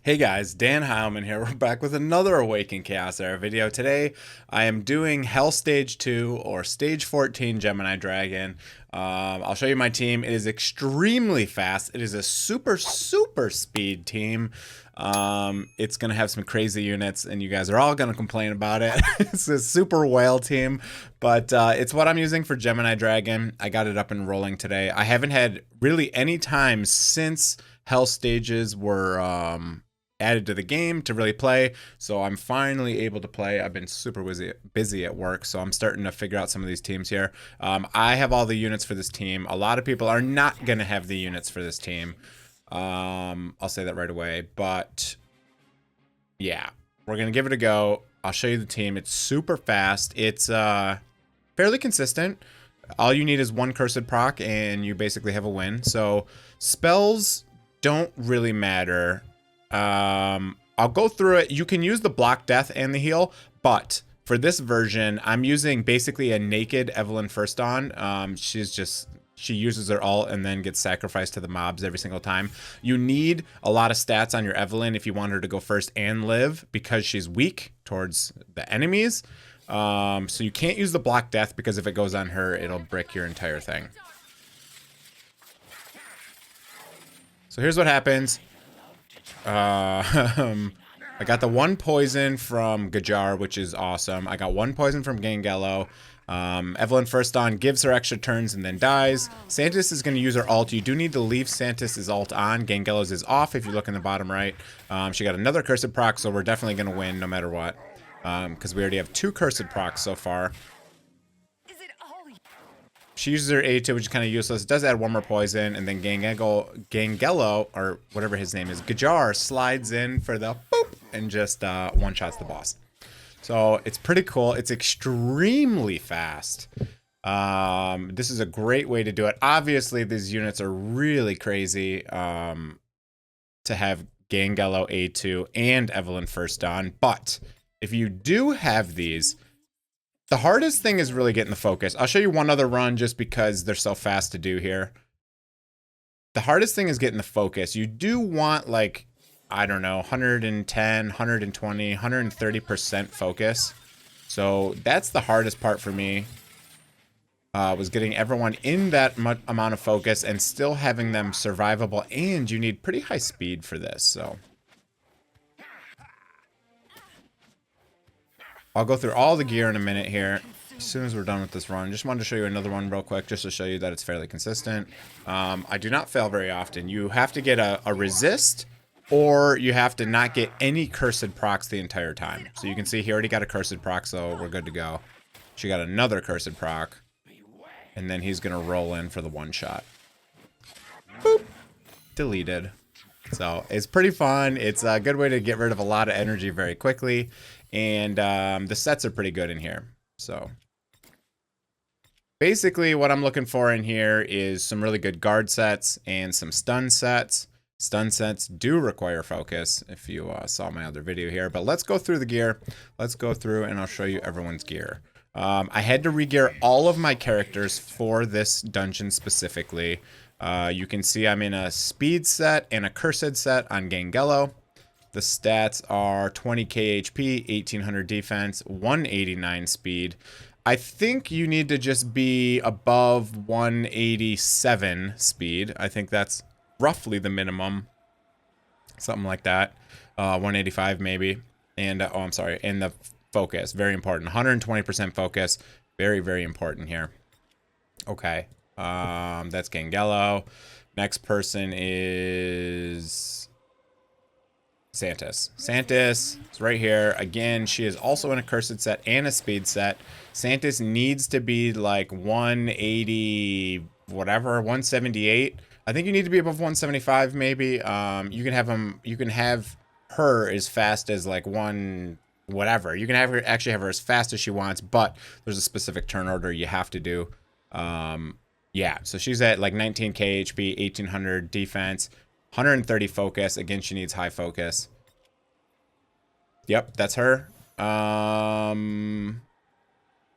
Hey guys, DanHeilman here. We're back with another Awaken Chaos Era video. Today, I am doing Hell Stage 2 or Stage 14 Gemini Dragon. I'll show you my team. It is extremely fast. It is a super speed team. It's going to have some crazy units, and you guys are all going to complain about it. It's a super whale team, but it's what I'm using for Gemini Dragon. I got it up and rolling today. I haven't had really any time since Hell Stages were added to the game to really play, so I'm finally able to play. I've been super busy at work, so I'm starting to figure out some of these teams here. I have all the units for this team. A lot of people are not going to have the units for this team. I'll say that right away, but yeah, we're going to give it a go. I'll show you the team. It's super fast. It's fairly consistent. All you need is one cursed proc, and you basically have a win. So spells don't really matter. I'll go through it. You can use the block death and the heal, but for this version, I'm using basically a naked Evelyn First On. She uses her ult and then gets sacrificed to the mobs every single time. You need a lot of stats on your Evelyn if you want her to go first and live, because she's weak towards the enemies. So you can't use the block death, because if it goes on her, it'll brick your entire thing. So here's what happens. I got the one poison from Ghajar, which is awesome. I got one poison from Gangelo. Evelyn First On gives her extra turns and then dies. Santis is going to use her ult. You do need to leave Santis' ult on. Gangelo's is off if you look in the bottom right. She got another cursed proc, so we're definitely going to win no matter what. Because we already have two cursed procs so far. She uses her A2, which is kind of useless. It does add one more poison, and then Gangelo, or whatever his name is, Ghajar, slides in for the boop and just one-shots the boss. So it's pretty cool. It's extremely fast. This is a great way to do it. Obviously, these units are really crazy to have Gangelo A2 and Evelyn First On, but if you do have these, the hardest thing is really getting the focus. I'll show you one other run just because they're so fast to do here. The hardest thing is getting the focus. You do want, like, I don't know, 110, 120, 130% focus. So that's the hardest part for me, was getting everyone in that amount of focus and still having them survivable. And you need pretty high speed for this, so I'll go through all the gear in a minute here, as soon as we're done with this run. Just wanted to show you another one real quick, just to show you that it's fairly consistent. I do not fail very often. You have to get a resist, or you have to not get any cursed procs the entire time. So you can see he already got a cursed proc, so we're good to go. She got another cursed proc, and then he's going to roll in for the one shot. Boop. Deleted. So it's pretty fun. It's a good way to get rid of a lot of energy very quickly. And the sets are pretty good in here. So basically what I'm looking for in here is some really good guard sets and some stun sets. Stun sets do require focus, if you saw my other video here. But let's go through the gear. Let's go through and I'll show you everyone's gear. I had to re-gear all of my characters for this dungeon specifically. You can see I'm in a speed set and a cursed set on Gangelo. The stats are 20 KHP, 1800 defense, 189 speed. I think you need to just be above 187 speed. I think that's roughly the minimum. Something like that. 185 maybe. And, oh, I'm sorry. And the focus, very important. 120% focus, very, very important here. Okay. That's Gangelo. Next person is Santis. Santis is right here. Again, she is also in a cursed set and a speed set. Santis needs to be like 180, whatever, 178. I think you need to be above 175 maybe. You can have her as fast as like whatever. You can have her actually have her as fast as she wants, but there's a specific turn order you have to do. Yeah, so she's at like 19 KHP, 1800 defense, 130 focus. Again, she needs high focus. Yep, that's her.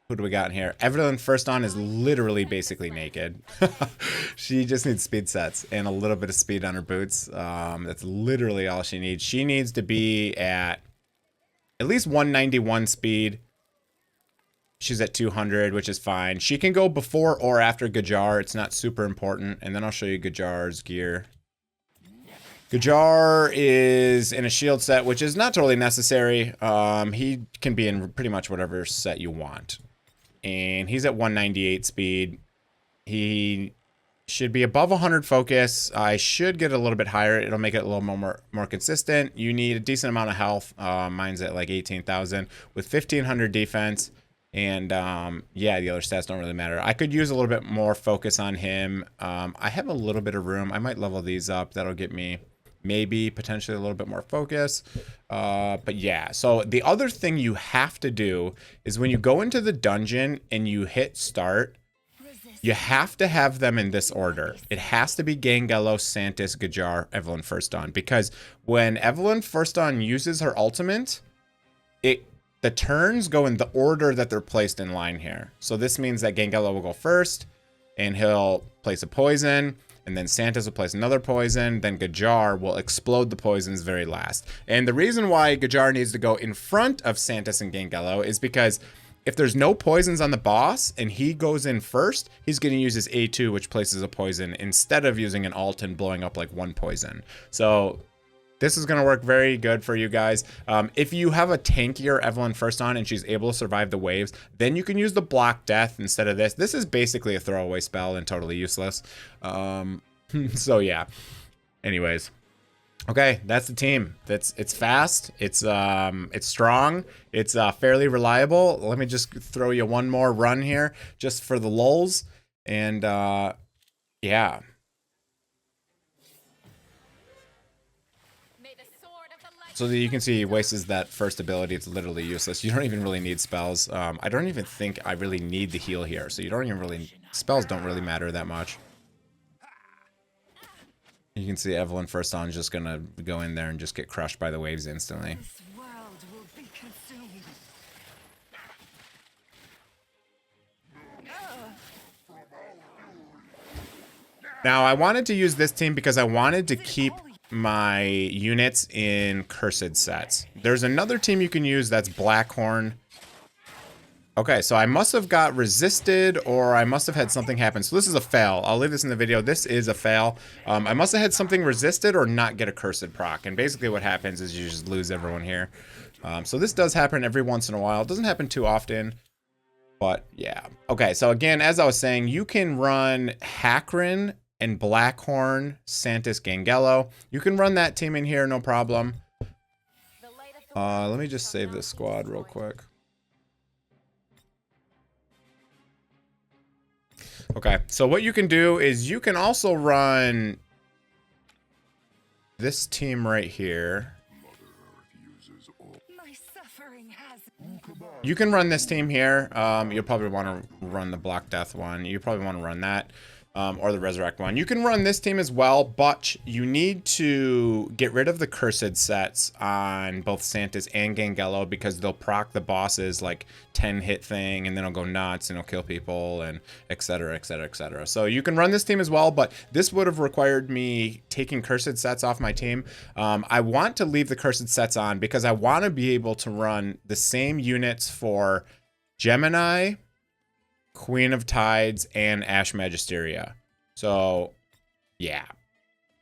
Who do we got in here? Evelyn first on is literally basically naked. She just needs speed sets and a little bit of speed on her boots. That's literally all she needs. She needs to be at least 191 speed. She's at 200, which is fine. She can go before or after Ghajar. It's not super important. And then I'll show you Ghajar's gear. Ghajar is in a shield set, which is not totally necessary. He can be in pretty much whatever set you want. And he's at 198 speed. He should be above 100 focus. I should get a little bit higher. It'll make it a little more consistent. You need a decent amount of health. Mine's at like 18,000 with 1,500 defense. And yeah, the other stats don't really matter. I could use a little bit more focus on him. I have a little bit of room. I might level these up. That'll get me maybe potentially a little bit more focus. But yeah, so the other thing you have to do is when you go into the dungeon and you hit start, you have to have them in this order. It has to be Gangelo, Santis, Ghajar, Evelyn first on. Because when Evelyn first on uses her ultimate, the turns go in the order that they're placed in line here. So this means that Gangelo will go first and he'll place a poison. And then Santis will place another poison. Then Ghajar will explode the poisons very last. And the reason why Ghajar needs to go in front of Santis and Gangelo is because if there's no poisons on the boss and he goes in first, he's going to use his A2, which places a poison, instead of using an ult and blowing up like one poison. So this is going to work very good for you guys. If you have a tankier Evelyn first on and she's able to survive the waves, then you can use the block death instead of this. This is basically a throwaway spell and totally useless. So yeah. Anyways. Okay, that's the team. It's fast. It's strong. It's fairly reliable. Let me just throw you one more run here just for the lulz. And yeah. So that you can see he wastes that first ability. It's literally useless. You don't even really need spells. I don't even think I really need the heal here. So you don't even really... Spells don't really matter that much. You can see Evelyn first on just going to go in there and just get crushed by the waves instantly. This world will be consumed. Now, I wanted to use this team because I wanted to keep my units in cursed sets. There's another team you can use that's Blackhorn. Okay, so I must have got resisted or I must have had something happen. So this is a fail. I'll leave this in the video. This is a fail. I must have had something resisted or not get a cursed proc. And basically what happens is you just lose everyone here. So this does happen every once in a while. It doesn't happen too often. But yeah. Okay, so again, as I was saying, you can run Hakron and Blackhorn, Santis, Gangelo. You can run that team in here, no problem. Let me just save this squad real quick. Okay, so what you can do is you can also run this team right here. You can run this team here. You'll probably want to run the Black Death one. You probably want to run that. Or the Resurrect one. You can run this team as well, but you need to get rid of the cursed sets on both Santis and Gangelo because they'll proc the bosses like 10 hit thing and then it'll go nuts and it'll kill people and etc, etc, etc. So you can run this team as well, but this would have required me taking cursed sets off my team. I want to leave the cursed sets on because I want to be able to run the same units for Gemini, Queen of Tides, and Ash Magisteria. So, yeah.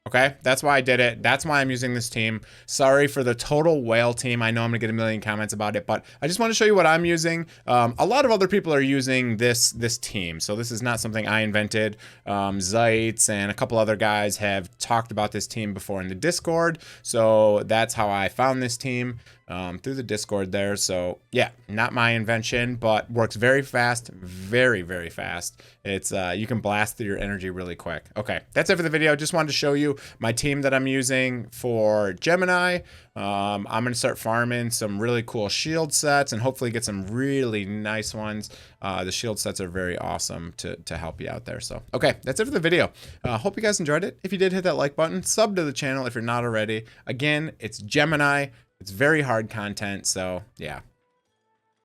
Okay, that's why I did it. That's why I'm using this team. Sorry for the total whale team. I know I'm gonna get a million comments about it, but I just want to show you what I'm using. A lot of other people are using this team, so this is not something I invented. Zeitz and a couple other guys have talked about this team before in the Discord, so that's how I found this team. Through the Discord there. So yeah, not my invention, but works very fast, very, very fast. It's you can blast through your energy really quick. Okay, that's it for the video. Just wanted to show you my team that I'm using for Gemini. I'm gonna start farming some really cool shield sets and hopefully get some really nice ones. The shield sets are very awesome to help you out there. So okay, that's it for the video. Hope you guys enjoyed it. If you did, hit that like button, sub to the channel if you're not already. Again, it's Gemini. It's very hard content, so yeah.